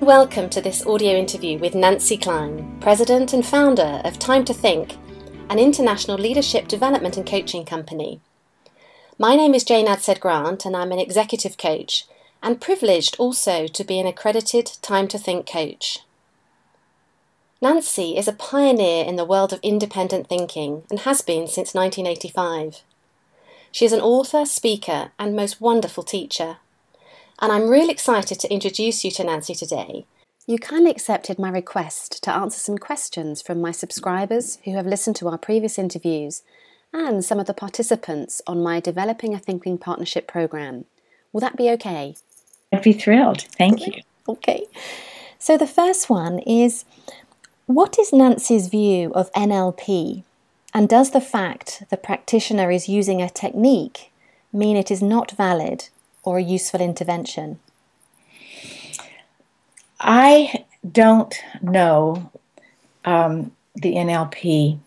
Welcome to this audio interview with Nancy Kline, President and founder of Time to Think, an international leadership development and coaching company. My name is Adshead-Grant and I'm an executive coach and privileged also to be an accredited Time to Think coach. Nancy is a pioneer in the world of independent thinking and has been since 1985. She is an author, speaker and most wonderful teacher. And I'm really excited to introduce you to Nancy today. You kindly accepted my request to answer some questions from my subscribers who have listened to our previous interviews and some of the participants on my Developing a Thinking Partnership program. Will that be okay? I'd be thrilled. Thank you. Okay. So the first one is, what is Nancy's view of NLP? And does the fact the practitioner is using a technique mean it is not valid or a useful intervention? I don't know the NLP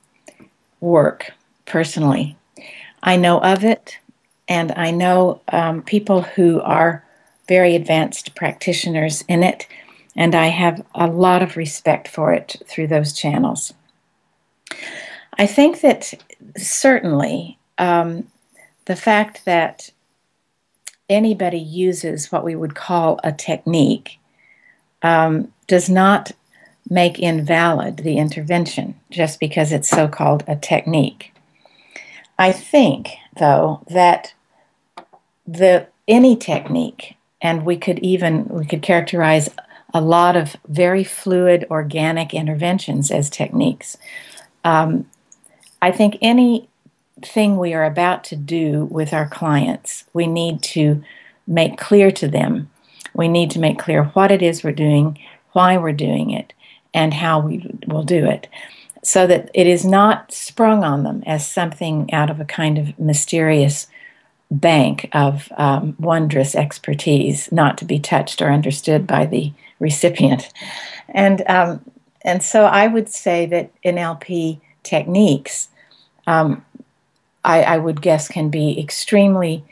work personally. I know of it, and I know people who are very advanced practitioners in it, and I have a lot of respect for it through those channels. I think that certainly the fact that anybody uses what we would call a technique does not make invalid the intervention just because it's so-called a technique. I think, though, that any technique, and we could characterize a lot of very fluid, organic interventions as techniques. I think anything we are about to do with our clients, we need to make clear to them. We need to make clear what it is we're doing, why we're doing it, and how we will do it, so that it is not sprung on them as something out of a kind of mysterious bank of wondrous expertise, not to be touched or understood by the recipient. And so I would say that NLP techniques, I would guess, can be extremely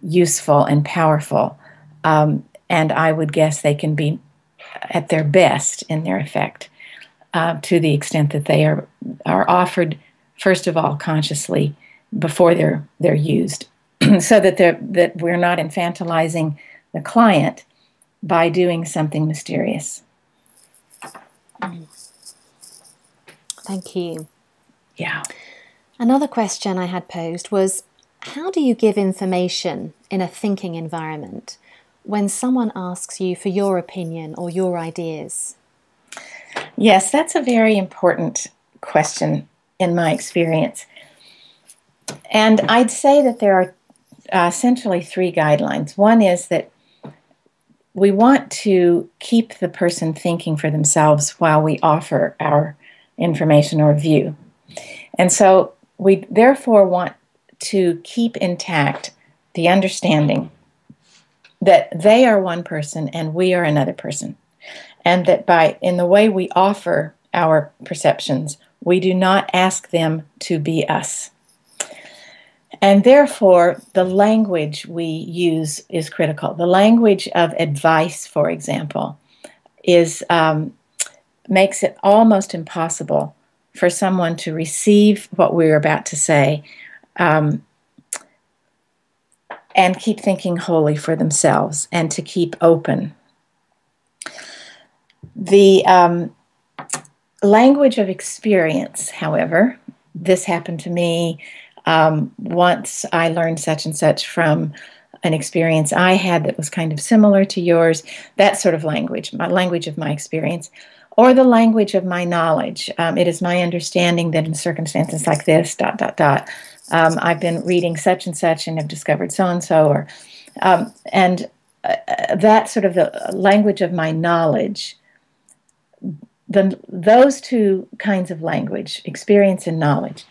useful and powerful, and I would guess they can be at their best in their effect to the extent that they are offered, first of all, consciously before they're used, so that we're not infantilizing the client by doing something mysterious. Thank you. Yeah. Another question I had posed was, how do you give information in a thinking environment when someone asks you for your opinion or your ideas? Yes, that's a very important question in my experience. And I'd say that there are essentially three guidelines. One is that we want to keep the person thinking for themselves while we offer our information or view. And so we therefore want to keep intact the understanding that they are one person and we are another person. And that in the way we offer our perceptions, we do not ask them to be us. And therefore, the language we use is critical. The language of advice, for example, makes it almost impossible for someone to receive what we're about to say and keep thinking wholly for themselves and to keep open. The language of experience, however, this happened to me once. I learned such and such from an experience I had that was kind of similar to yours, that sort of language, my language of my experience, or the language of my knowledge. It is my understanding that in circumstances like this, ... I've been reading such and such and have discovered so-and-so, or that sort of the language of my knowledge. Those two kinds of language, experience and knowledge,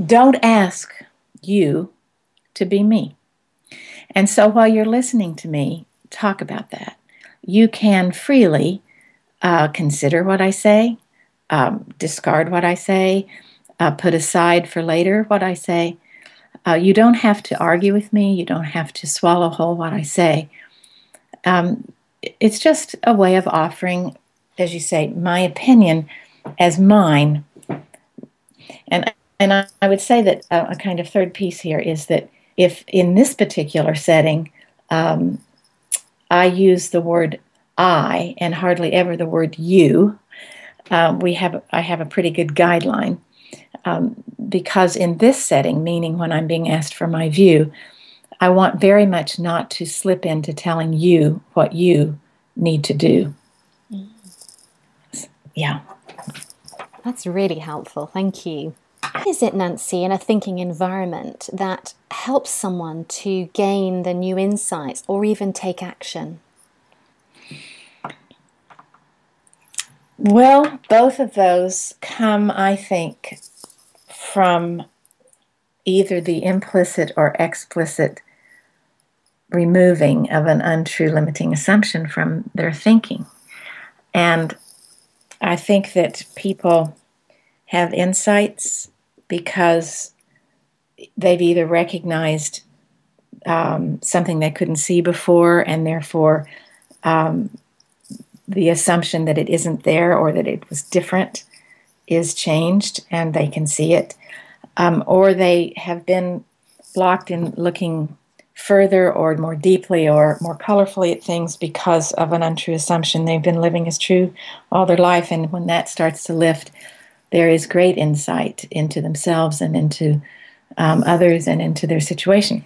don't ask you to be me. And so while you're listening to me talk about that, you can freely consider what I say, discard what I say, put aside for later what I say. You don't have to argue with me. You don't have to swallow whole what I say. it's just a way of offering, as you say, my opinion as mine. And I would say that a kind of third piece here is that if in this particular setting um, I use the word I and hardly ever the word you, I have a pretty good guideline, because in this setting, meaning when I'm being asked for my view, I want very much not to slip into telling you what you need to do. Yeah. That's really helpful. Thank you. What is it, Nancy, in a thinking environment that helps someone to gain the new insights or even take action? Well, both of those come, I think, from either the implicit or explicit removing of an untrue limiting assumption from their thinking. And I think that people have insights because they've either recognized something they couldn't see before, and therefore the assumption that it isn't there or that it was different is changed and they can see it. Or they have been blocked in looking further or more deeply or more colorfully at things because of an untrue assumption they've been living as true all their life. And when that starts to lift, there is great insight into themselves and into others and into their situation.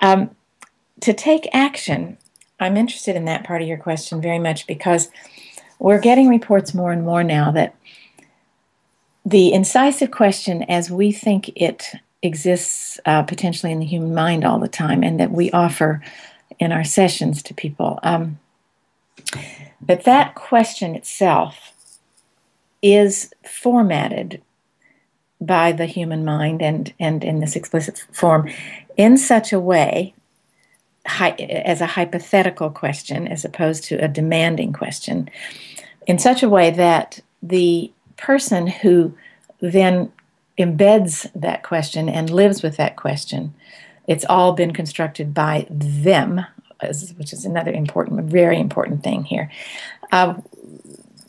To take action, I'm interested in that part of your question very much because we're getting reports more and more now that the incisive question, as we think it exists potentially in the human mind all the time, and that we offer in our sessions to people, that question itself is formatted by the human mind and in this explicit form in such a way, as a hypothetical question as opposed to a demanding question, in such a way that the person who then embeds that question and lives with that question, it's all been constructed by them, which is another important, very important thing here.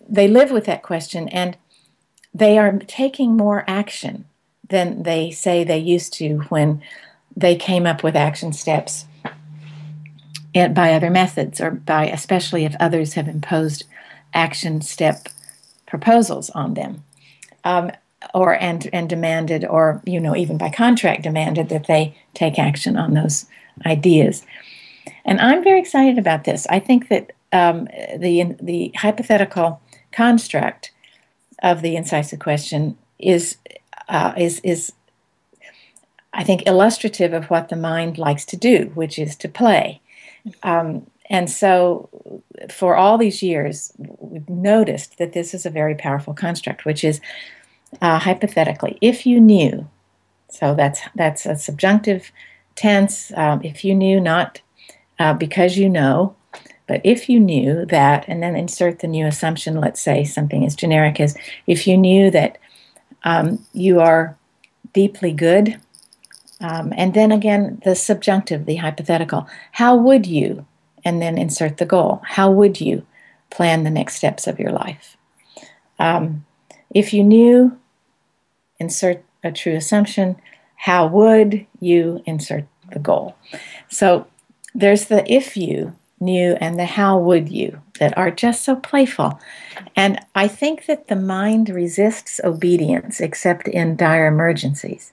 They live with that question and they are taking more action than they say they used to when they came up with action steps and by other methods, or by, especially if others have imposed action step proposals on them, or demanded, or even by contract demanded that they take action on those ideas. And I'm very excited about this. I think that the hypothetical construct of the incisive question is I think illustrative of what the mind likes to do, which is to play. And so for all these years, we've noticed that this is a very powerful construct, which is hypothetically, if you knew, so that's a subjunctive tense, if you knew, not because you know, but if you knew that, and then insert the new assumption, let's say something as generic as, if you knew that you are deeply good, and then again, the subjunctive, the hypothetical. How would you, and then insert the goal, how would you plan the next steps of your life? If you knew, insert a true assumption, how would you, insert the goal? So there's the if you knew and the how would you that are just so playful. And I think that the mind resists obedience except in dire emergencies.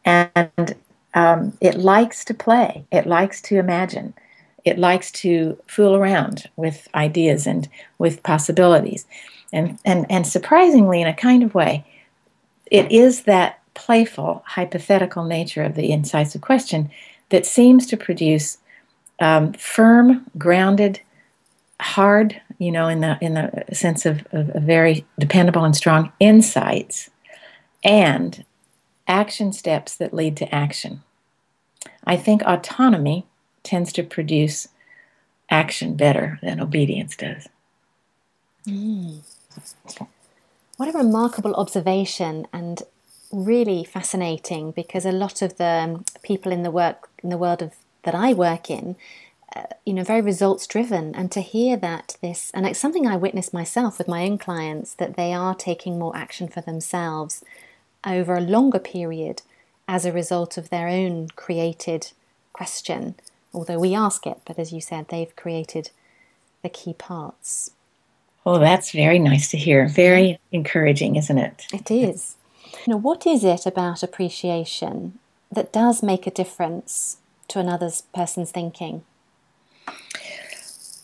And it likes to play. It likes to imagine. It likes to fool around with ideas and with possibilities. And surprisingly, in a kind of way, it is that playful, hypothetical nature of the incisive question that seems to produce firm, grounded, hard, in the sense of very dependable and strong insights, and action steps that lead to action. I think autonomy tends to produce action better than obedience does. What a remarkable observation, and really fascinating, because a lot of the people in the world that I work in very results driven, and to hear that and it's something I witnessed myself with my own clients, that they are taking more action for themselves over a longer period as a result of their own created question, although we ask it, but as you said, they've created the key parts. Oh, that's very nice to hear. Very encouraging, isn't it? It is. What is it about appreciation that does make a difference to another person's thinking?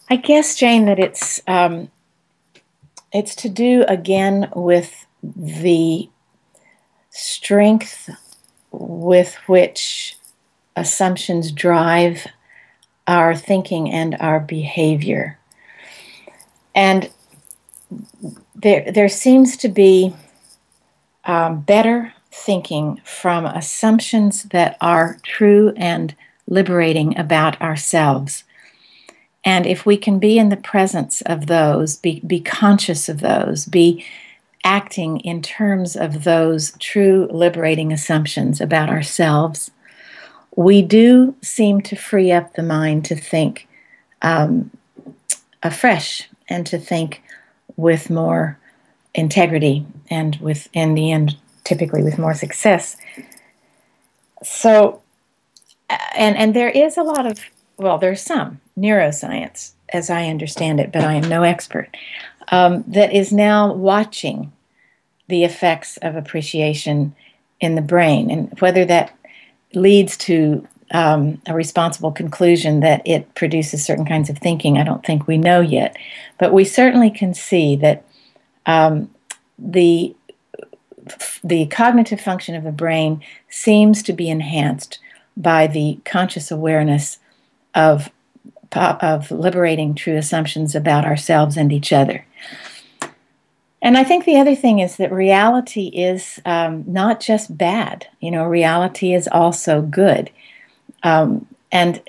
I guess, Jane, that it's to do again with the strength with which assumptions drive our thinking and our behavior. And there seems to be better thinking from assumptions that are true and liberating about ourselves. And if we can be in the presence of those, be conscious of those, be acting in terms of those true liberating assumptions about ourselves, we do seem to free up the mind to think afresh and to think with more integrity and with, in the end, typically with more success. So, and there is a lot of, well, there's some neuroscience, as I understand it, but I am no expert, that is now watching the effects of appreciation in the brain, and whether that leads to a responsible conclusion that it produces certain kinds of thinking, I don't think we know yet. But we certainly can see that the cognitive function of the brain seems to be enhanced by the conscious awareness of liberating true assumptions about ourselves and each other. And I think the other thing is that reality is not just bad. Reality is also good. And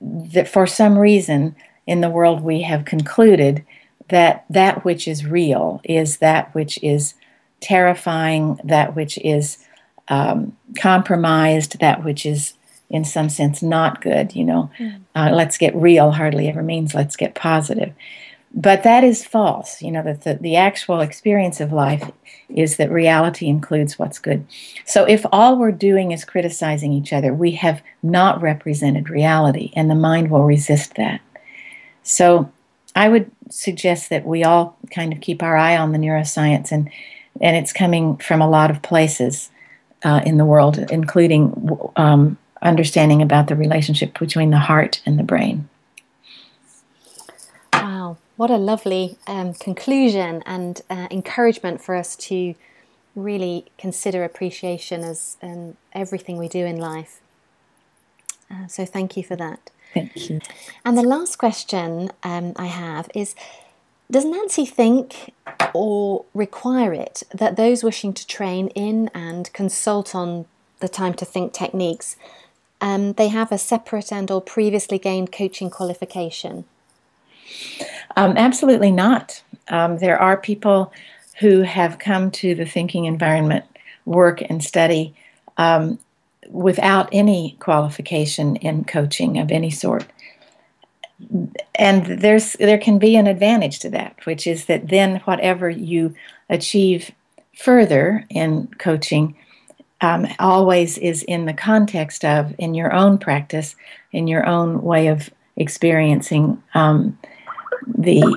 that for some reason in the world we have concluded that that which is real is that which is terrifying, that which is compromised, that which is in some sense not good. Let's get real hardly ever means let's get positive. But that is false. That the actual experience of life is that reality includes what's good. So if all we're doing is criticizing each other, we have not represented reality, and the mind will resist that. So I would suggest that we all kind of keep our eye on the neuroscience, and it's coming from a lot of places in the world, including understanding about the relationship between the heart and the brain. Wow, what a lovely conclusion and encouragement for us to really consider appreciation as everything we do in life. So thank you for that. Thank you. And the last question I have is, does Nancy think or require it that those wishing to train in and consult on the time to think techniques, they have a separate and or previously gained coaching qualification? Absolutely not. There are people who have come to the thinking environment work and study without any qualification in coaching of any sort. And there can be an advantage to that, which is that then whatever you achieve further in coaching always is in the context of, in your own practice, in your own way of experiencing the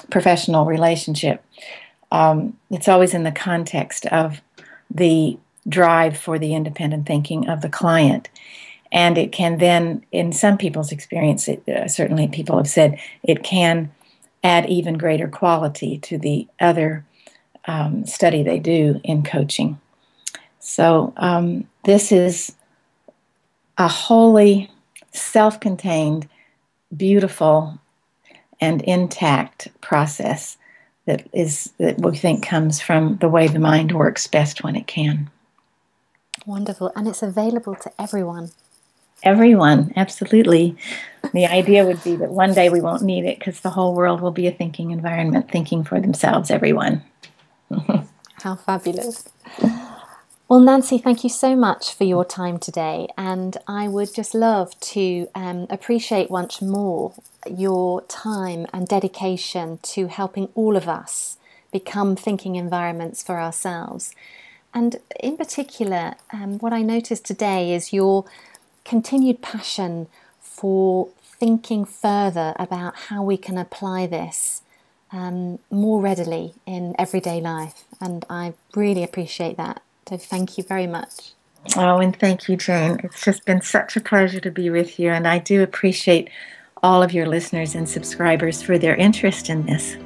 professional relationship. It's always in the context of the drive for the independent thinking of the client. And it can then, in some people's experience, certainly people have said, it can add even greater quality to the other study they do in coaching. So this is a wholly self-contained, beautiful, and intact process that we think comes from the way the mind works best when it can. Wonderful. And it's available to everyone. Everyone, absolutely. The idea would be that one day we won't need it because the whole world will be a thinking environment, thinking for themselves, everyone. How fabulous. Well, Well, Nancy, thank you so much for your time today. And I would just love to appreciate once more your time and dedication to helping all of us become thinking environments for ourselves. And in particular, what I noticed today is your continued passion for thinking further about how we can apply this more readily in everyday life. And I really appreciate that. So thank you very much. Oh, and thank you, Jane. It's just been such a pleasure to be with you, and I do appreciate all of your listeners and subscribers for their interest in this.